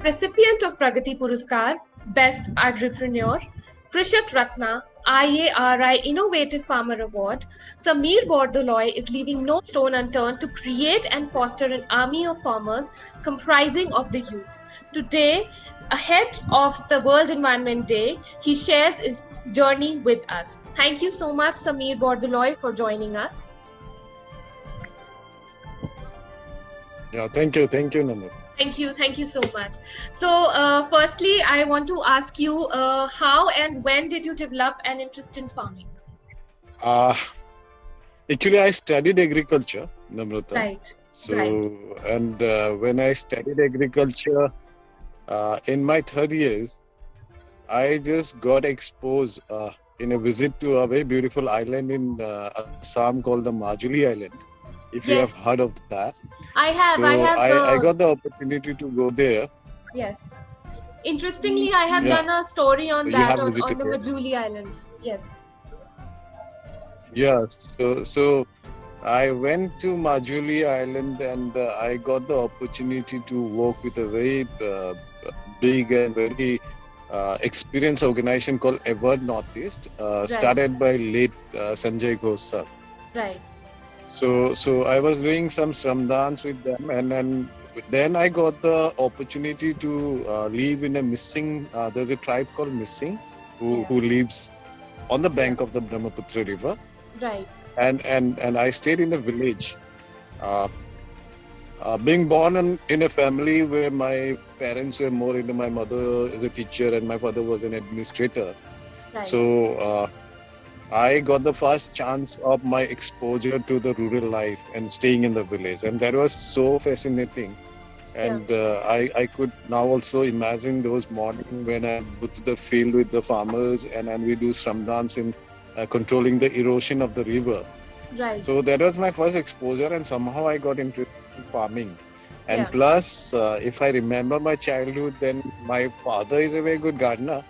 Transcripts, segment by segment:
recipient of Pragati Puruskar, Best Agripreneur, Krishak Ratna, IARI Innovative Farmer Award, Sameer Bordoloy is leaving no stone unturned to create and foster an army of farmers comprising of the youth. Today, ahead of the World Environment Day, he shares his journey with us. Thank you so much, Sameer Bordoloy, for joining us. Yeah, thank you, Namit. Thank you so much. So, firstly, I want to ask you, how and when did you develop an interest in farming? Actually, I studied agriculture, Namrata. Right. So, right. And when I studied agriculture in my third years, I just got exposed in a visit to a very beautiful island in Assam called the Majuli Island. If you have heard of that. I have. So I got the opportunity to go there. Yes. Interestingly, I have done a story on that on the Majuli Island. Yes. Yeah. So I went to Majuli Island and I got the opportunity to work with a very big and very experienced organization called Ever Northeast, started by late Sanjay Ghosh sir. Right. So I was doing some shramdans with them, and then I got the opportunity to live in a Missing. There's a tribe called Missing, who lives on the bank of the Brahmaputra River. Right. And I stayed in the village. Being born in a family where my parents were more into, my mother is a teacher and my father was an administrator. Right. So I got the first chance of my exposure to the rural life and staying in the village, and that was so fascinating. And I could now also imagine those mornings when I go to the field with the farmers and we do shramdans in controlling the erosion of the river. Right. So that was my first exposure, and somehow I got interested in farming. And plus, if I remember my childhood, then my father is a very good gardener.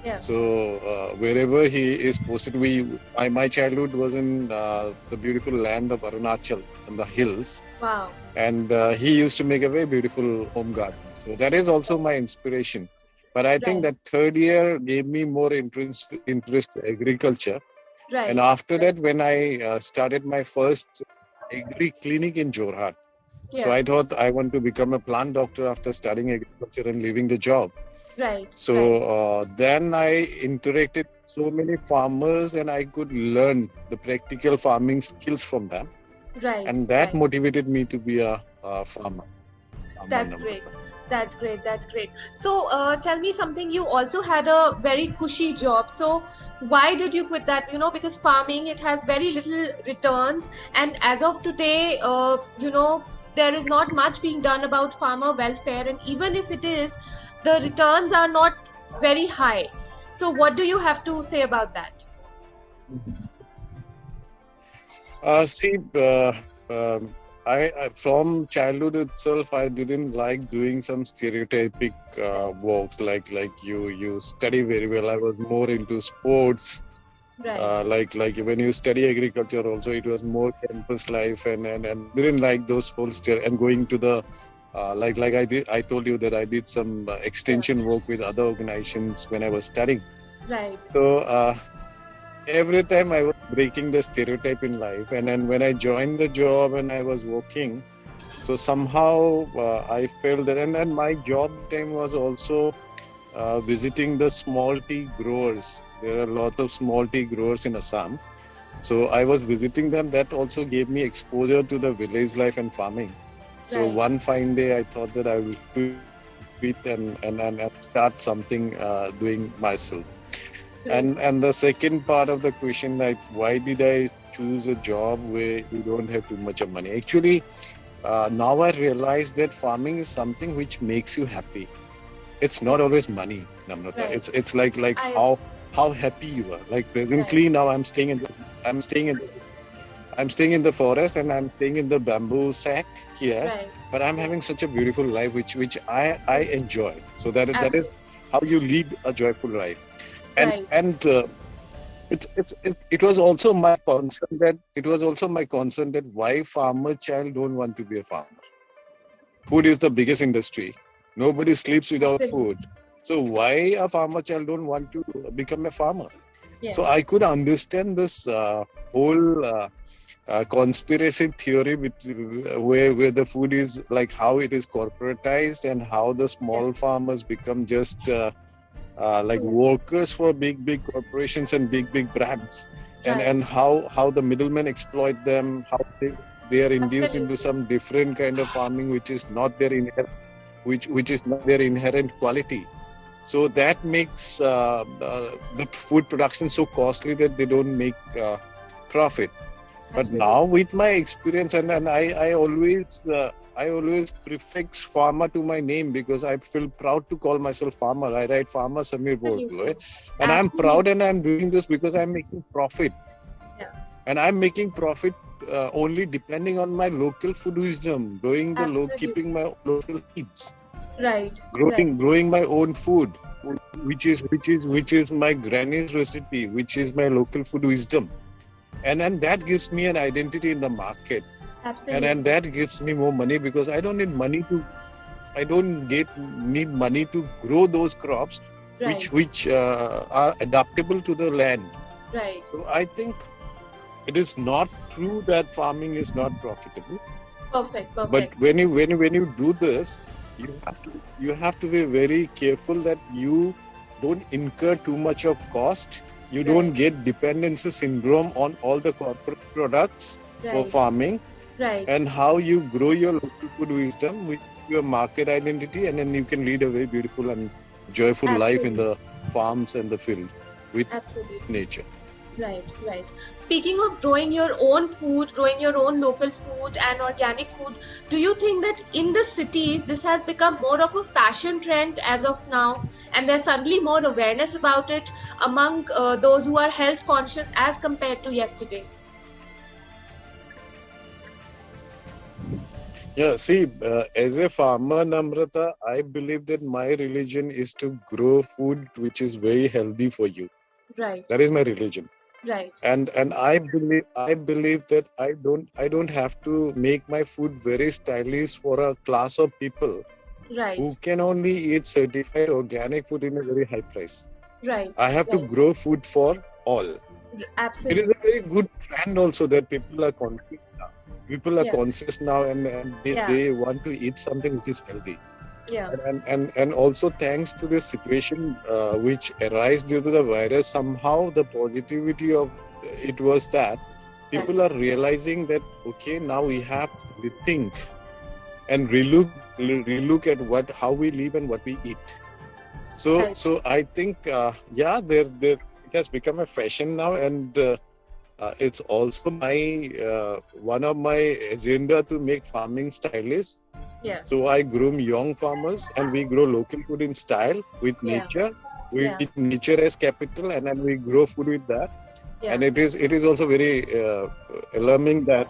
Yeah. So wherever he is posted, my childhood was in the beautiful land of Arunachal in the hills. Wow. And he used to make a very beautiful home garden. So that is also my inspiration. But I think that third year gave me more interest in agriculture. Right. And after that, when I started my first agri clinic in Jorhat, so I thought I want to become a plant doctor after studying agriculture and leaving the job. Right. So then I interacted with so many farmers and I could learn the practical farming skills from them. Right. And that motivated me to be a farmer. That's great. That's great. So tell me something. You also had a very cushy job. So why did you quit that? Because farming, it has very little returns. And as of today, there is not much being done about farmer welfare. And even if it is, the returns are not very high. So what do you have to say about that? I from childhood itself, I didn't like doing some stereotypic works like you study very well. I was more into sports. Right. Like when you study agriculture also, it was more campus life and didn't like those whole and going to the I told you that I did some extension work with other organizations when I was studying. Right. So every time I was breaking the stereotype in life, and then when I joined the job and I was working, so somehow I felt that, and my job time was also visiting the small tea growers. There are a lot of small tea growers in Assam. So I was visiting them. That also gave me exposure to the village life and farming. So one fine day I thought that I will quit and start something doing myself. And the second part of the question, like why did I choose a job where you don't have too much of money? Actually, now I realize that farming is something which makes you happy. It's not always money, Namrata. Right. It's like how happy you are. Like presently now I'm staying in the forest and I'm staying in the bamboo sack here. Right. But I'm having such a beautiful life which I enjoy. So that is how you lead a joyful life. And it was also my concern that why farmer child don't want to be a farmer. Food is the biggest industry. Nobody sleeps without Absolutely. food. So why a farmer child don't want to become a farmer? Yes. So I could understand this whole conspiracy theory where the food is like how it is corporatized and how the small farmers become just like workers for big corporations and big brands, Right. and how the middlemen exploit them, how they are induced into Absolutely. some different kind of farming which is not their inherent, which is not their inherent quality. So that makes the food production so costly that they don't make profit. But Absolutely. now with my experience, and I always prefix farmer to my name because I feel proud to call myself farmer. I write farmer Sameer Bordoloy, and I'm proud, and I'm doing this because I'm making profit. Yeah. And I'm making profit only depending on my local food wisdom, keeping my local needs. Right. Growing my own food, which is my granny's recipe, which is my local food wisdom, and that gives me an identity in the market. Absolutely. And that gives me more money because I don't need money to grow those crops, which are adaptable to the land. Right. So I think it is not true that farming is not profitable. Perfect. But when you do this, you have to be very careful that you don't incur too much of cost. You don't get dependency syndrome on all the corporate products for farming. Right. And how you grow your local food wisdom with your market identity, and then you can lead a very beautiful and joyful life in the farms and the field with nature. Right. Speaking of growing your own food, growing your own local food and organic food, do you think that in the cities this has become more of a fashion trend as of now, and there's suddenly more awareness about it among those who are health conscious as compared to yesterday? Yeah, see, as a farmer, Namrata, I believe that my religion is to grow food which is very healthy for you. Right. That is my religion. Right. And I believe that I don't have to make my food very stylish for a class of people who can only eat certified organic food in a very high price. Right. I have to grow food for all. Absolutely. It is a very good trend also that people are conscious now. People are conscious now, and they want to eat something which is healthy. Yeah. And also thanks to this situation which arose due to the virus, somehow the positivity of it was that people are realizing that okay, now we have to rethink and relook at how we live and what we eat. So I think it has become a fashion now, and it's also one of my agenda to make farming stylish. Yeah. So I groom young farmers, and we grow local food in style with nature. We eat nature as capital, and then we grow food with that. Yeah. And it is also very alarming that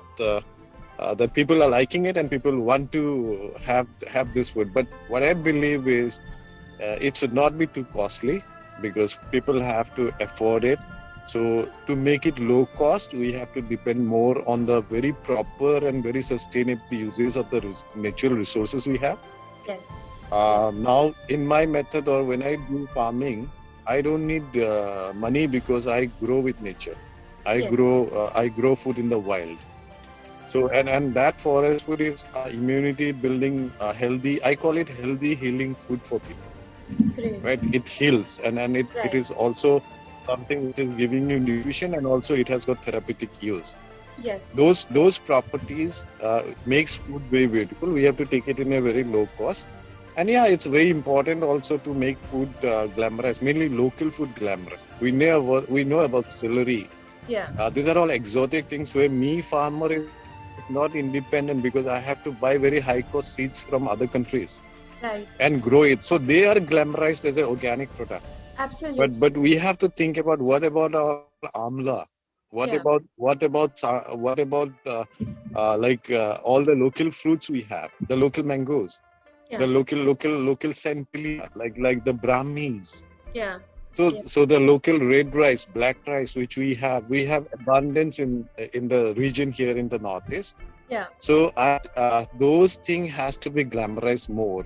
that people are liking it and people want to have this food. But what I believe is it should not be too costly because people have to afford it. So to make it low cost, we have to depend more on the very proper and very sustainable uses of the natural resources we have. Yes. Now, in my method or when I do farming, I don't need money because I grow with nature. I grow food in the wild. So and that forest food is immunity building, healthy. I call it healthy healing food for people. Great. Right? It heals, and it is also something which is giving you nutrition, and also it has got therapeutic use. Yes. Those properties makes food very beautiful. We have to take it in a very low cost, and it's very important also to make food glamorous, mainly local food glamorous. We know about celery. Yeah. These are all exotic things where me farmer is not independent because I have to buy very high cost seeds from other countries. Right. And grow it. So they are glamorized as an organic product. Absolutely. But we have to think about what about our amla? What about all the local fruits we have, the local mangoes, the local centilla, like the brahmis. Yeah. So the local red rice, black rice, which we have abundance in the region here in the Northeast. Yeah. So those things has to be glamorized more.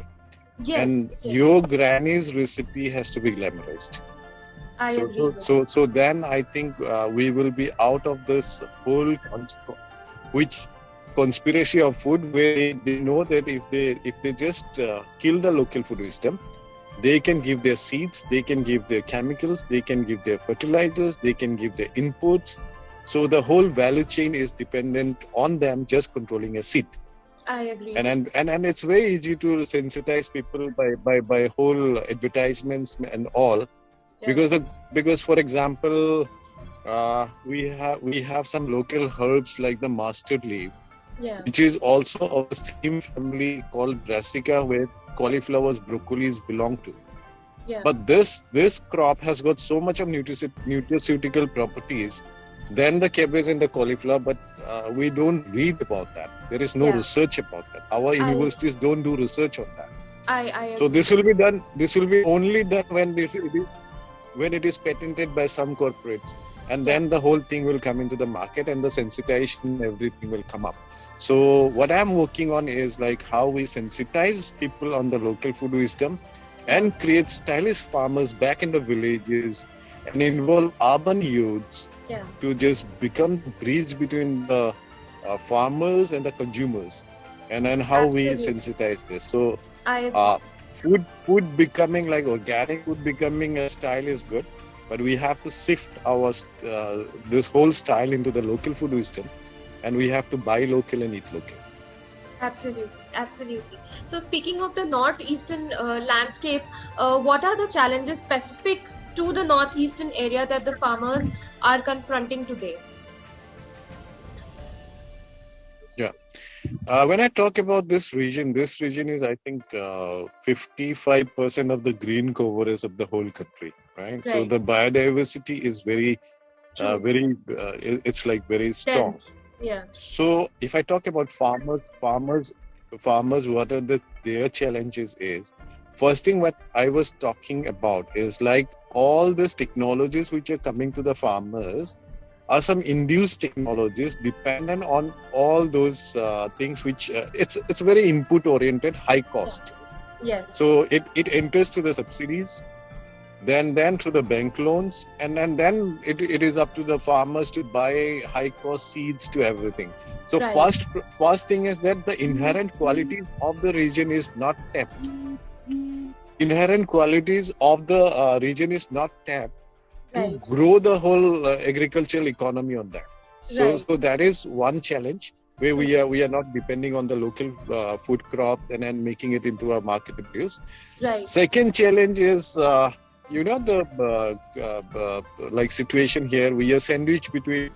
Yes. and Yes. your granny's recipe has to be glamorized. I So, agree so, with so, so then I think we will be out of this whole which conspiracy of food, where they know that if they just kill the local food wisdom, they can give their seeds, they can give their chemicals, they can give their fertilizers, they can give their inputs. So the whole value chain is dependent on them just controlling a seed. I agree. And it's very easy to sensitize people by whole advertisements and all. Yeah. Because for example, we have some local herbs like the mustard leaf, Yeah. which is also of the same family called brassica, where cauliflowers, broccolis belong to. Yeah. But this crop has got so much of nutraceutical properties than the cabbage and the cauliflower, but we don't read about that. There is no Yeah. research about that. Our universities don't do research on that. I So agree. this will be done. This will be only done when it is patented by some corporates, and then the whole thing will come into the market, and the sensitization, everything will come up. So what I'm working on is like how we sensitize people on the local food wisdom and create stylish farmers back in the villages and involve urban youths Yeah. to just become the bridge between the farmers and the consumers, and then how we Absolutely. sensitize this. So I agree. food becoming like organic food becoming a style is good, but we have to sift our this whole style into the local food wisdom, and we have to buy local and eat local. Absolutely, absolutely. So, speaking of the northeastern landscape, what are the challenges specific to the northeastern area that the farmers are confronting today? When I talk about this region is, I think, 55% of the green cover is of the whole country, right? So Right. the biodiversity is very, True. it's like very strong. Dense. Yeah. So if I talk about farmers, what are their challenges is, first thing what I was talking about is like all these technologies which are coming to the farmers are some induced technologies dependent on all those things which it's very input oriented, high cost. Yes. So it enters through the subsidies, then through the bank loans, and then it is up to the farmers to buy high cost seeds to everything. So Right. first thing is that the inherent qualities of the region is not tapped. Inherent qualities of the region is not tapped to Right. grow the whole agricultural economy on that. So Right. so that is one challenge where we are not depending on the local food crop and then making it into a market abuse. Right. Second challenge is the like situation here, we are sandwiched between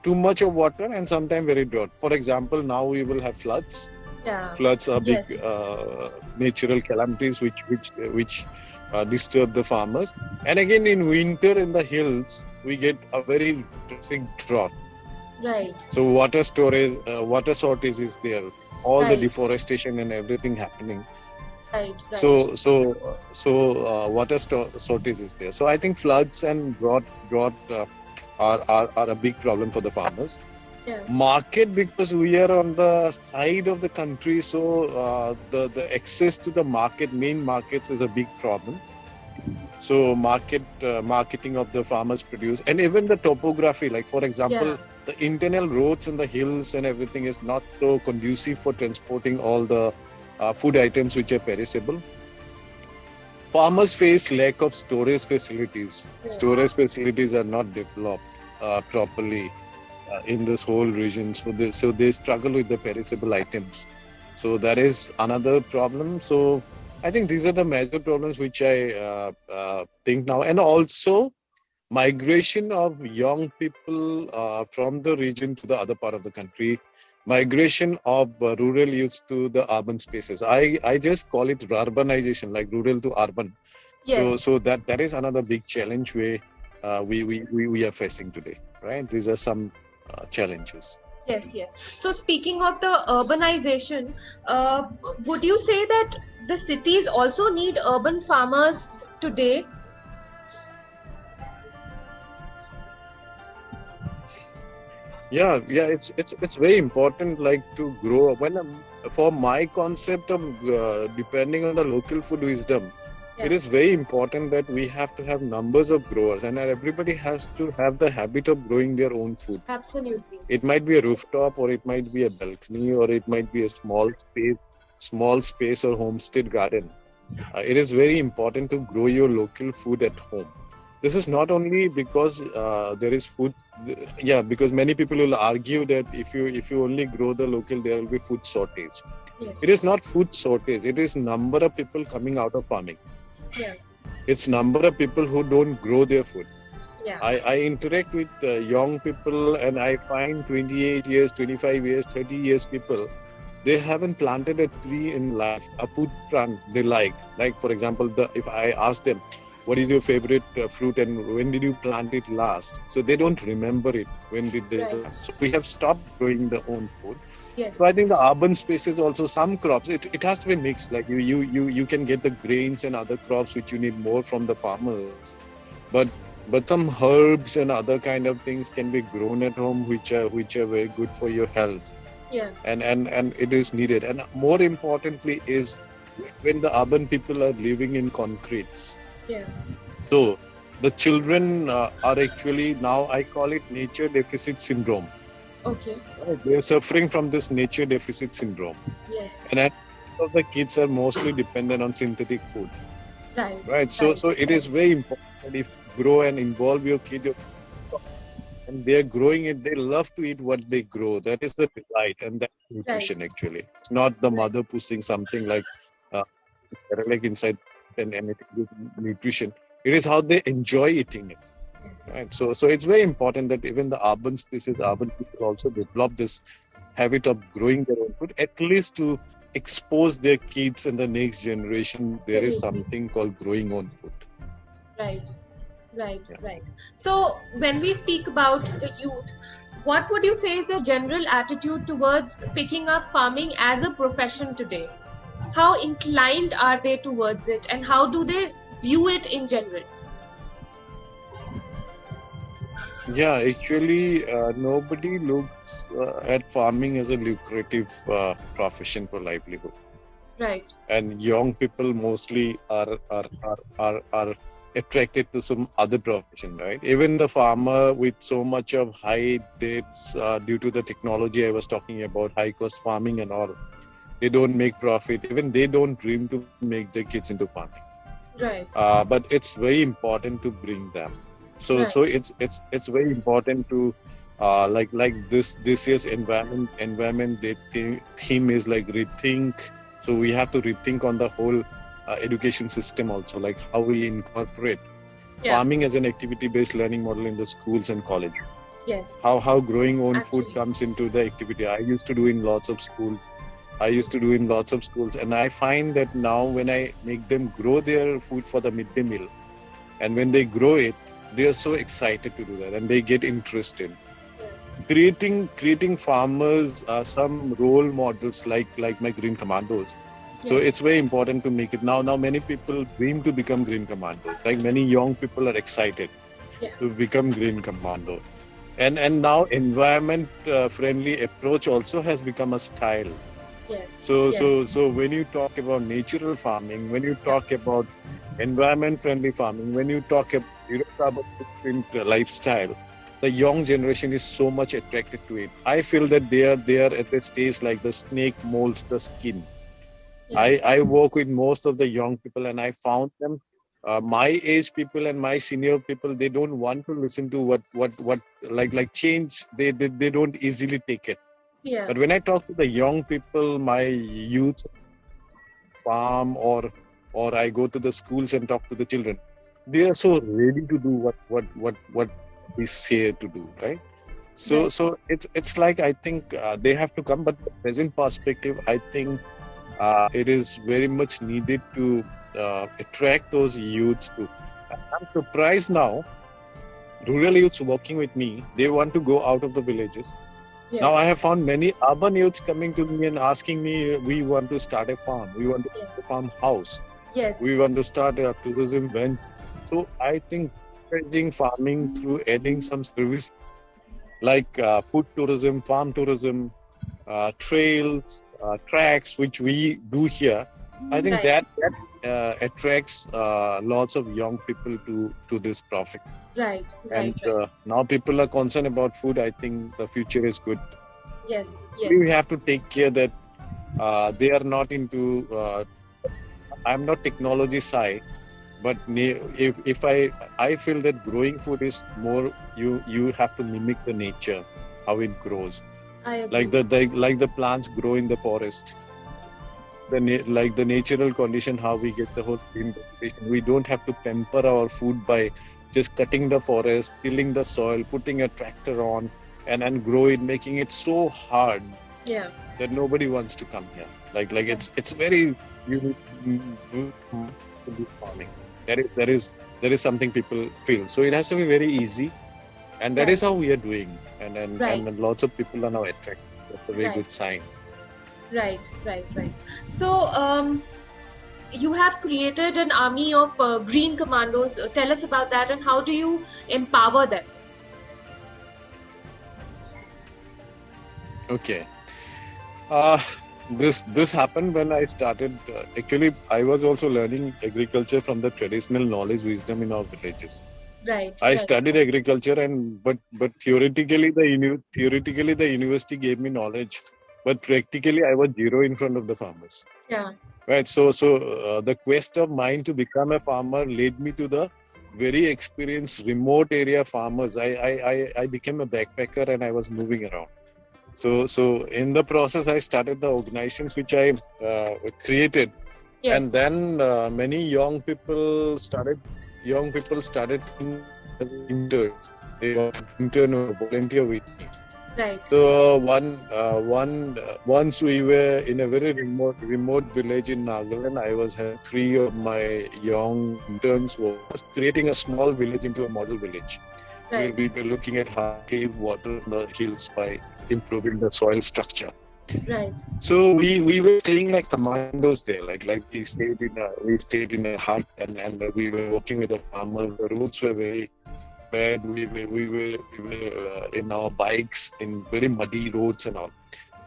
too much of water and sometimes very drought. For example, now we will have floods. Yeah. Floods are big Yes. natural calamities which disturb the farmers. And again, in winter in the hills, we get a very depressing drought. Right. So water shortage is there. All the Right. deforestation and everything happening. Right. Right. So water shortage is there. So I think floods and drought are a big problem for the farmers. Yeah. Market, because we are on the side of the country, so the access to the main markets is a big problem. So marketing of the farmers produce, and even the topography, like for example, the internal roads in the hills and everything is not so conducive for transporting all the food items which are perishable. Farmers face lack of storage facilities. Yes. Storage facilities are not developed properly in this whole region, so they struggle with the perishable items. So that is another problem. So I think these are the major problems which I think now, and also migration of young people from the region to the other part of the country, migration of rural youths to the urban spaces. I just call it urbanization, like rural to urban. Yes. So that is another big challenge where we are facing today, right? These are some challenges. Yes, yes. So speaking of the urbanization, would you say that the cities also need urban farmers today? Yeah. It's very important, like to grow. For my concept of depending on the local food wisdom, it Yeah, is very important that we have to have numbers of growers, and that everybody has to have the habit of growing their own food. absolutely. It might be a rooftop, or it might be a balcony, or it might be a small space or homestead garden. It is very important to grow your local food at home. This is not only because there is food, yeah, because many people will argue that if you only grow the local, there will be food shortage. It Yes. is not food shortage. It is number of people coming out of farming. Yeah. It's number of people who don't grow their food. Yeah. I interact with young people, and I find 28 years, 25 years, 30 years people, they haven't planted a tree in life, a food plant they like. Like, for example, if I ask them, what is your favorite fruit and when did you plant it last? So they don't remember it. When did they Right. plant? So we have stopped growing the own food. So I Yes. think the urban spaces also, some crops, it has to be mixed. Like you can get the grains and other crops which you need more from the farmers. But some herbs and other kind of things can be grown at home which are very good for your health, Yeah. and it is needed. And more importantly is when the urban people are living in concretes. Yeah. So the children are actually, now I call it nature deficit syndrome. Okay. Right? They are suffering from this nature deficit syndrome, Yes. and of the kids are mostly dependent on synthetic food. Right. Right. So Right. so it is very important that if you grow and involve your kid, and they're growing it, they love to eat what they grow. That is the delight, and that's Right. nutrition actually. It's not the Right. mother pushing something uh, like inside and anything with nutrition. It is how they enjoy eating it. Yes. Right. So it's very important that even the urban spaces, urban people also develop this habit of growing their own food, at least to expose their kids and the next generation. There is Absolutely. something called growing own food. Right. Right. Yeah. Right. So when we speak about the youth, what would you say is the general attitude towards picking up farming as a profession today? How inclined are they towards it, and how do they view it in general? Yeah, actually, nobody looks at farming as a lucrative profession for livelihood, Right. and young people mostly are attracted to some other profession, right? Even the farmer with so much of high debts due to the technology I was talking about, high cost farming and all, they don't make profit. Even they don't dream to make their kids into farming. Right. But it's very important to bring them. So Right. so it's very important to like this year's environment theme is like rethink. So we have to rethink on the whole education system also, like how we incorporate Yeah. farming as an activity-based learning model in the schools and college. Yes. How growing own food Actually. comes into the activity. I used to do in lots of schools. And I find that now when I make them grow their food for the midday meal, and when they grow it, they are so excited to do that, and they get interested. Creating farmers some role models like my green commandos. So Yes. it's very important to make it now many people dream to become green commandos. Like many young people are excited Yeah. to become green commando, and now environment friendly approach also has become a style. Yes. So, Yes. when you talk about natural farming, when you Yeah. talk about environment-friendly farming, when you talk about zero carbon footprint lifestyle, the young generation is so much attracted to it. I feel that they are at the stage like the snake molds the skin. Yeah. I work with most of the young people, and I found them. My age people and my senior people, they don't want to listen to what like change. They don't easily take it. Yeah. But when I talk to the young people, my youth farm, or I go to the schools and talk to the children, they are so ready to do what we say to do, right? So Right. so it's like I think they have to come, but the present perspective, I think it is very much needed to attract those youths to. I'm surprised now. Rural youths working with me, they want to go out of the villages. Yes. Now I have found many urban youths coming to me and asking me, we want to start a farm, we want to start a Yes. farmhouse, Yes. we want to start a tourism venture. So I think encouraging farming through adding some service like food tourism, farm tourism, trails, tracks, which we do here. I think Right. that attracts lots of young people to this profit. Right. And Right. Right. now people are concerned about food. I think the future is good. Yes. Yes. We have to take care that they are not into. I'm not technology side, but if I feel that growing food is more, you have to mimic the nature, how it grows, I like agree. like the plants grow in the forest, like the natural condition, how we get the whole green vegetation. We don't have to pamper our food by just cutting the forest, tilling the soil, putting a tractor on, and grow it, making it so hard Yeah. that nobody wants to come here. Like it's very unique to do farming. That is something people feel. So it has to be very easy, and that Right. is how we are doing. Right. And lots of people are now attracted. That's a very Right. good sign. Right. Right. Right. So, you have created an army of green commandos. Tell us about that, and how do you empower them? Okay. This happened when I started. Actually, I was also learning agriculture from the traditional knowledge wisdom in our villages. Right. I Right. studied agriculture, but theoretically theoretically the university gave me knowledge, but practically I was zero in front of the farmers. Yeah. Right. The quest of mine to become a farmer led me to the very experienced remote area farmers. I became a backpacker and I was moving around. So in the process, I started the organizations which I created, and Yes. then many young people started interns. They were intern or volunteer with me. Right. So once we were in a very remote village in Nagaland. I was having three of my young interns was creating a small village into a model village. Right. We were looking at how to save water on the hills by improving the soil structure. Right. So we were staying like commandos there, like we stayed in a hut, and we were working with the farmers. The roads were very bad. We were in our bikes in very muddy roads and all.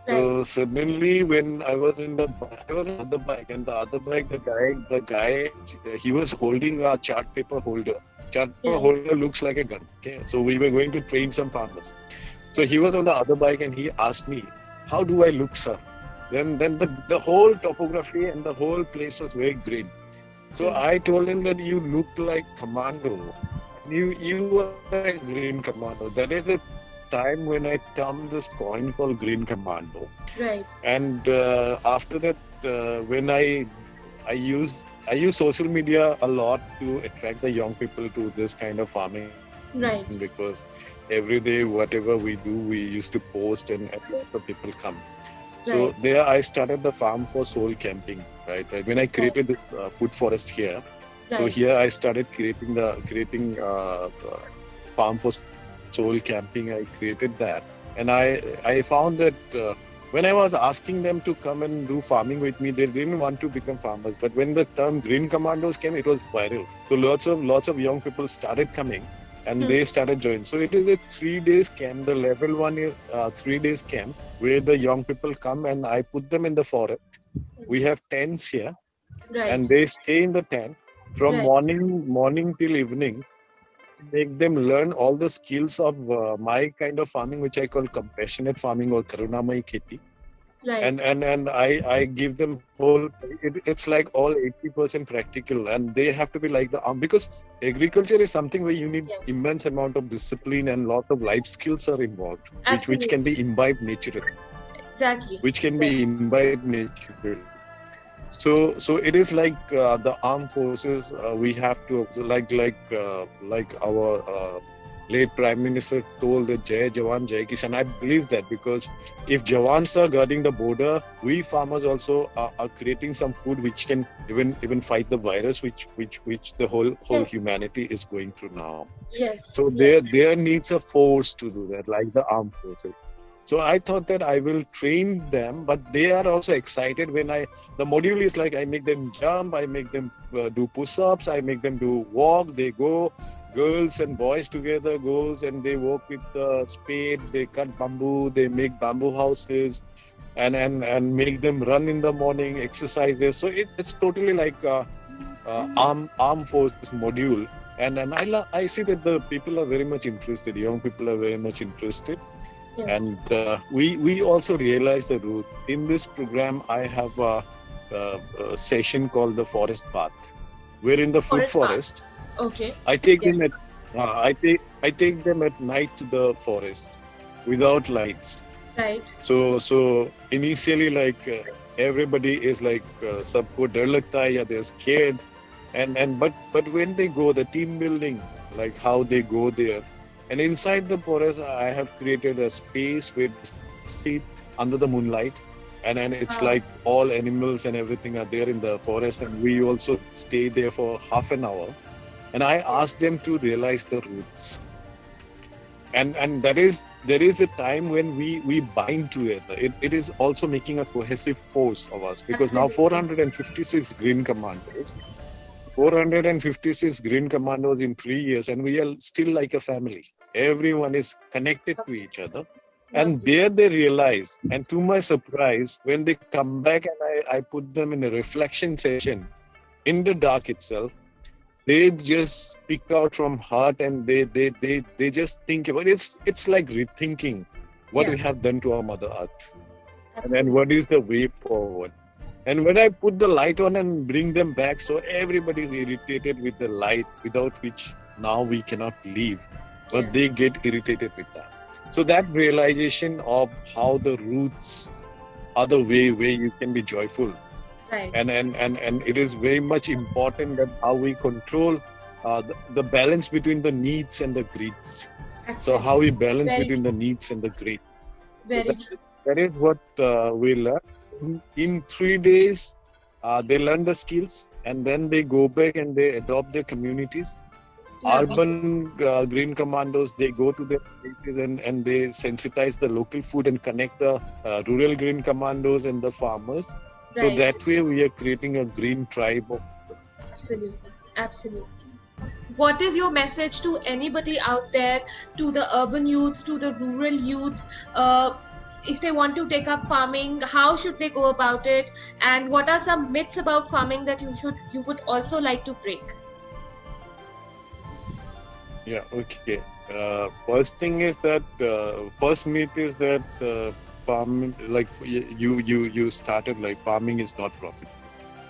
Right. So suddenly, when I was on the other bike, and the other bike, the guy, he was holding a chart paper holder. Chart paper Yeah. holder looks like a gun. Okay, so we were going to train some farmers. So he was on the other bike, and he asked me, "How do I look, sir?" Then the whole topography and the whole place was very green. So Mm. I told him that you look like commando. You are a green commando. That is a time when I termed this coin called green commando. Right. And after that, when I use social media a lot to attract the young people to this kind of farming, Right. because every day whatever we do, we used to post, and lots of people come. So Right. there I started the farm for soul camping. Right. When I created the food forest here, so Right. here I started creating farm for soul camping. I created that, and I found that when I was asking them to come and do farming with me, they didn't want to become farmers. But when the term Green Commandos came, it was viral. So lots of young people started coming, and they started joining. So it is a 3 days camp. The level 1 is 3 days camp where the young people come, and I put them in the forest. We have tents here, Right. and they stay in the tent from Right. morning till evening. Make them learn all the skills of my kind of farming, which I call compassionate farming or karunamai kheti. Right. And I give them whole. It's like all 80% practical, and they have to be like the arm, because agriculture is something where you need Yes. immense amount of discipline, and lots of life skills are involved, which can Absolutely. be imbibed naturally. Exactly. Which can be imbibed naturally. So it is like the armed forces. We have to like our late Prime Minister told that Jai Jawan, Jai Kisan. I believe that, because if Jawans are guarding the border, we farmers also are creating some food which can even fight the virus, which the whole Yes. humanity is going through now. Yes. So Yes. there needs a force to do that, like the armed forces. So I thought that I will train them, but they are also excited when the module is like I make them jump, I make them do push-ups, I make them do walk, they go, girls and boys together goes and they work with the spade, they cut bamboo, they make bamboo houses and make them run in the morning, exercises. So it's totally like armed forces module. And I see that the people are very much interested, young people are very much interested. Yes. And we also realize the root. In this program, I have a session called the Forest Path. We're in the food forest. Okay. I take Yes. them at I take them at night to the forest without lights. Right. So initially, like everybody is like सबको डर लगता है या they're scared, but when they go, the team building, like how they go there, and inside the forest, I have created a space with seat under the moonlight, and it's Wow. like all animals and everything are there in the forest, and we also stay there for half an hour, and I ask them to realize the roots. And there is a time when we bind together. It is also making a cohesive force of us, because now Absolutely. 456 green commandos, 456 green commandos in 3 years, and we are still like a family. Everyone is connected to each other. And Lovely. there they realize, and to my surprise, when they come back and I put them in a reflection session in the dark itself, they just speak out from heart, and they just think about it. It's like rethinking what Yeah. we have done to our Mother Earth, and Absolutely. what is the way forward. And when I put the light on and bring them back, so everybody is irritated with the light, without which now we cannot leave, but Yes. they get irritated with that. So that realization of how the roots are the way where you can be joyful, Right. and it is very much important that how we control the balance between the needs and the greeds. So how we balance Very between the needs and the greed. Very true. That is what we learn. In 3 days, they learn the skills, and then they go back and they adopt their communities. Yeah. Urban green commandos, they go to their places and they sensitize the local food and connect the rural green commandos and the farmers. So Right. that way we are creating a green tribe of. Absolutely. Absolutely. What is your message to anybody out there, to the urban youth, to the rural youth? If they want to take up farming, how should they go about it? And what are some myths about farming that you would also like to break? Yeah, okay. First thing is that first myth is that farming, like you started like farming is not profitable.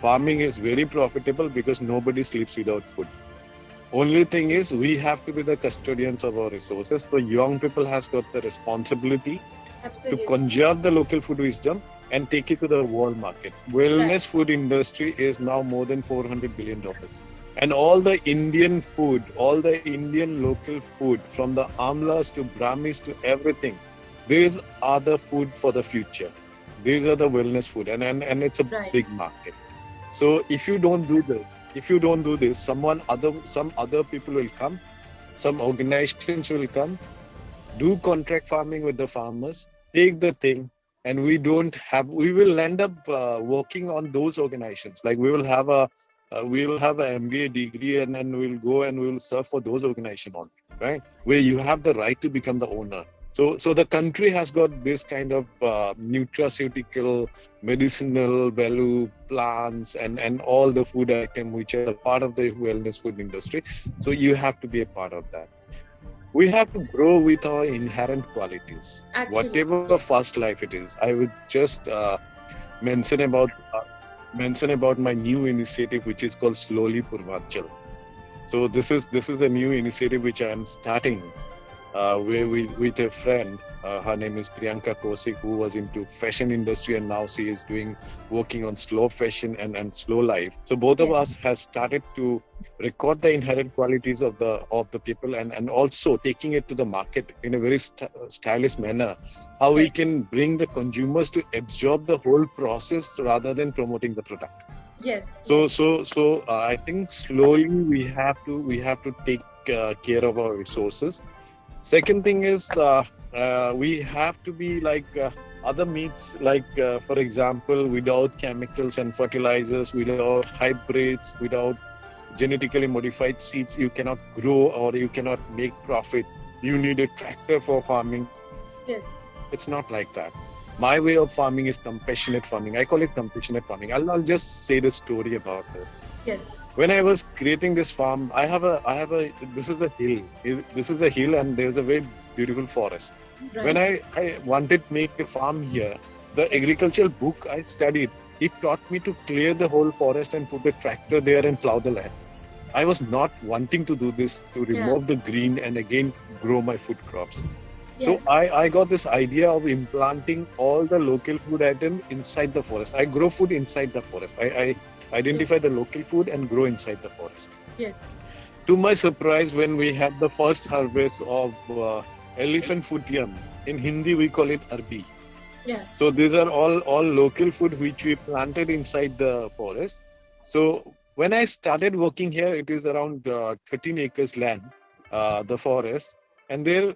Farming is very profitable because nobody sleeps without food. Only thing is we have to be the custodians of our resources. So young people has got the responsibility to Absolutely. conserve the local food wisdom and take it to the world market. Wellness food industry is now more than $400 billion. And all the Indian food, all the Indian local food, from the amlas to brahmis to everything, these are the food for the future. These are the wellness food, and it's a Right. big market. So if you don't do this, some other people will come, some organizations will come, do contract farming with the farmers, take the thing, and we will end up working on those organizations. Like we will have an MBA degree, and then we'll go and we'll serve for those organizations only, right? Where you have the right to become the owner. So the country has got this kind of nutraceutical, medicinal value plants and all the food items which are part of the wellness food industry. So you have to be a part of that. We have to grow with our inherent qualities, Absolutely. whatever fast life it is. I would just mention about my new initiative, which is called Slowly Purvanchal. So this is a new initiative which I am starting with a friend. Her name is Priyanka Kosik, who was into fashion industry, and now she is working on slow fashion and slow life. So both of Yes. us has started to record the inherent qualities of the people, and also taking it to the market in a very stylish manner. How we Yes. can bring the consumers to absorb the whole process rather than promoting the product. Yes. So I think slowly we have to take care of our resources. Second thing is we have to be like other meats, like for example, without chemicals and fertilizers, without hybrids, genetically modified seeds you cannot grow or you cannot make profit. You need a tractor for farming. Yes. It's not like that. My way of farming is compassionate farming. I call it compassionate farming. I'll just say the story about it. Yes. When I was creating this farm, this is a hill. This is a hill and there's a very beautiful forest. Right. When I wanted to make a farm here, the agricultural book I studied, it taught me to clear the whole forest and put a tractor there and plow the land. I was not wanting to do this, to remove the green and again grow my food crops. Yes. So I got this idea of implanting all the local food items inside the forest. I grow food inside the forest. I identify the local food and grow inside the forest. Yes. To my surprise, when we had the first harvest of elephant food yam, in Hindi we call it arbi. Yeah. So these are all local food which we planted inside the forest. So when I started working here, it is around 13 acres land, the forest. And there,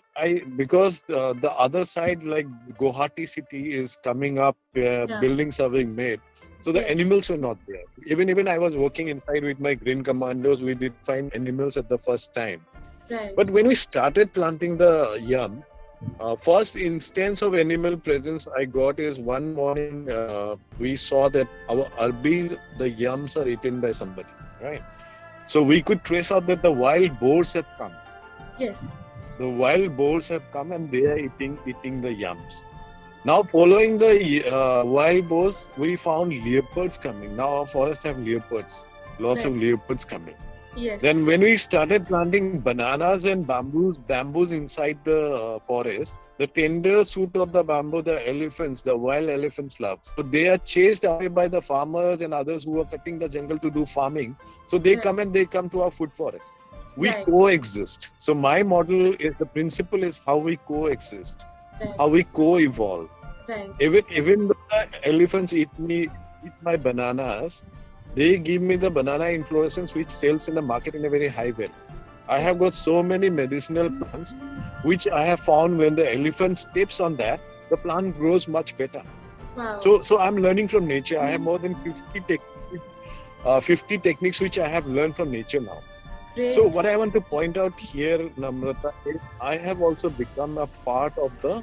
because the other side, like Guwahati city is coming up, buildings are being made. So the animals were not there. Even I was working inside with my green commandos, we did find animals at the first time. Right. But when we started planting the yam, first instance of animal presence I got is one morning we saw that our arbis, the yams are eaten by somebody, right? So we could trace out that the wild boars have come. Yes. The wild boars have come and they are eating the yams. Now following the wild boars, we found leopards coming. Now our forests have leopards, lots of leopards coming. Yes. Then when we started planting bananas and bamboos inside the forest, the tender shoot of the bamboo, the wild elephants love. So they are chased away by the farmers and others who are cutting the jungle to do farming. So they come to our food forest. We coexist. So my model is, the principle is how we coexist, how we co-evolve. Right. Even though the elephants eat my bananas, they give me the banana inflorescence which sells in the market in a very high value. I have got so many medicinal plants which I have found when the elephant steps on that, the plant grows much better. Wow. So I'm learning from nature. I have more than 50 techniques which I have learned from nature now. Great. So what I want to point out here, Namrata, is I have also become a part of the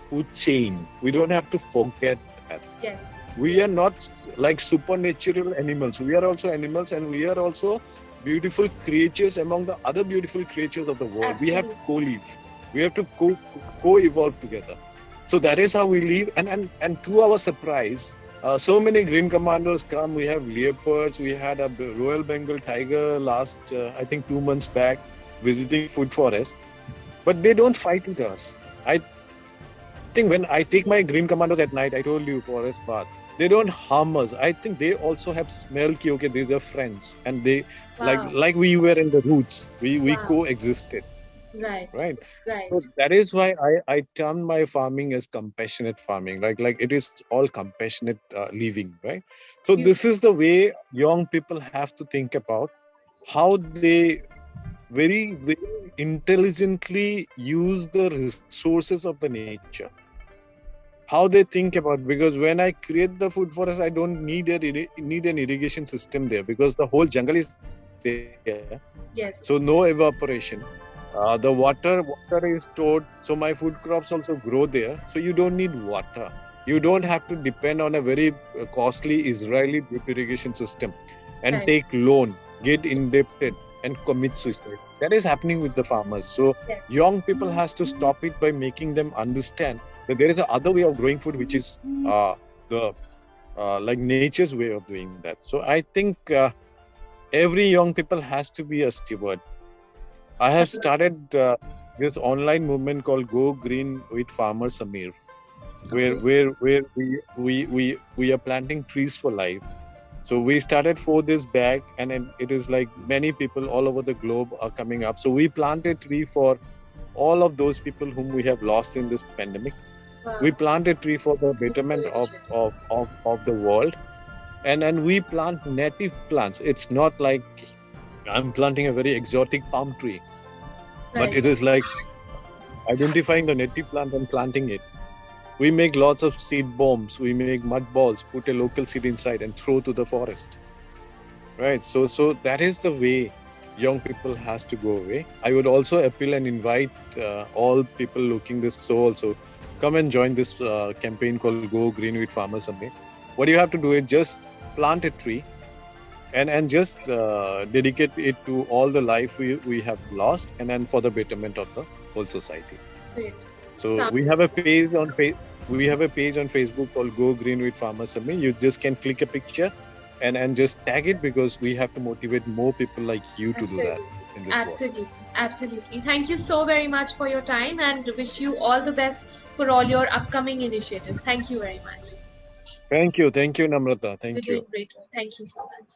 food chain. We don't have to forget that. Yes. We are not like supernatural animals. We are also animals and we are also beautiful creatures among the other beautiful creatures of the world. Absolutely. We have to co-live. We have to co-evolve together. So that is how we live. And to our surprise, so many green commandos come. We have leopards. We had a Royal Bengal tiger last, I think 2 months back, visiting food forest. But they don't fight with us. I think when I take my green commandos at night, I told you, forest path, they don't harm us. I think they also have smell ki, okay, these are friends. And they, like we were in the roots, we coexisted. Right. So that is why I term my farming as compassionate farming. Like it is all compassionate living, right? So this is the way young people have to think about how they very, very intelligently use the resources of the nature. How they think about, because when I create the food forest, I don't need an irrigation system there because the whole jungle is there. Yes. So no evaporation. The water is stored, so my food crops also grow there. So you don't need water. You don't have to depend on a very costly Israeli drip irrigation system and take loan, get indebted and commit suicide. That is happening with the farmers. So young people has to stop it by making them understand that there is another way of growing food, which is like nature's way of doing that. So I think every young people has to be a steward. I have started this online movement called Go Green with Farmer Samir, where we are planting trees for life. So we started 4 days back, and it is like many people all over the globe are coming up. So we plant a tree for all of those people whom we have lost in this pandemic. Wow. We plant a tree for the betterment of the world, and we plant native plants. It's not like I'm planting a very exotic palm tree, but it is like identifying the native plant and planting it. We make lots of seed bombs. We make mud balls, put a local seed inside and throw to the forest. Right. So that is the way young people has to go away. I would also appeal and invite all people looking this show also come and join this campaign called Go Green with Farmer Summit. What you have to do is just plant a tree and just dedicate it to all the life we have lost and then for the betterment of the whole society. Great. So we have a page on Facebook called Go Green with Farmer Summit. You just can click a picture and just tag it, because we have to motivate more people like you to do that in this world. Absolutely. Thank you so very much for your time, and wish you all the best for all your upcoming initiatives. Thank you very much. Thank you, Namrata. Thank You're you. doing great work. Thank you so much.